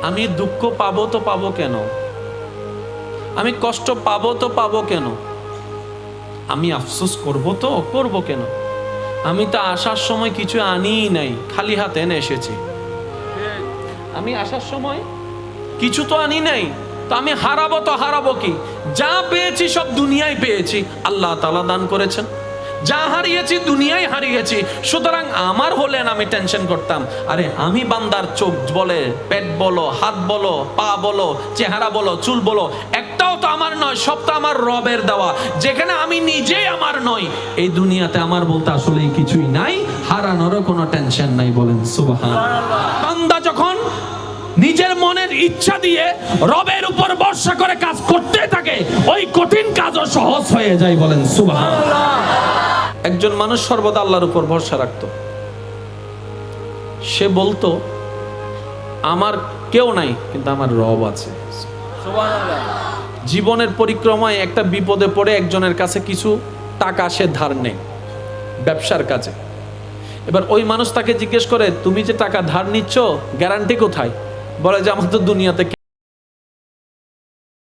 আমি দুঃখ পাবো তো পাবো কেন, আমি কষ্ট পাবো তো পাবো কেন, আমি আফসোস করবো তো করবো কেন, আমি তো আসার সময় কিছু আনিই নাই, খালি হাতে এনে এসেছি। আমি আসার সময় কিছু তো আনি নাই, তো আমি হারাবো তো হারাবো কি? যা পেয়েছি সব দুনিয়ায় পেয়েছি, আল্লাহ তাআলা দান করেছেন। যা হারিয়েছি দুনিয়ায় হারিয়েছি, সুতরাং আমার হলেন আমি টেনশন করতাম। আরে আমি বান্দার চোখ বলে, পেট বলো, হাত বলো, পা বলো, চেহারা বলো, চুল বলো, একটাও তো আমার নয়, সব তো আমার রবের দেওয়া। যেখানে আমি নিজেই আমার নই, এই দুনিয়াতে আমার বলতে আসলে কিছুই নাই, হারানোরও কোনো টেনশন নাই। বলেন সুবহানাল্লাহ। বান্দা যখন নিজের মনের ইচ্ছা দিয়ে রবের উপর ভরসা করে কাজ করতে থাকে, ওই কঠিন কাজও সহজ হয়ে যায়। বলেন সুবহানাল্লাহ। একজন মানুষ সর্বদা আল্লাহর উপর ভরসা রাখতো। সে বলতো আমার কেউ নাই, কিন্তু আমার রব আছে। সুবহানাল্লাহ। জীবনের পরিক্রমায় একটা বিপদে পড়ে একজনের কাছে কিছু টাকা সে ধার নেয় ব্যবসার কাজে। এবার ওই মানুষ তাকে জিজ্ঞেস করে, তুমি যে টাকা ধার নিচ্ছ গ্যারান্টি কোথায়? বলে যে আমার তো দুনিয়াতে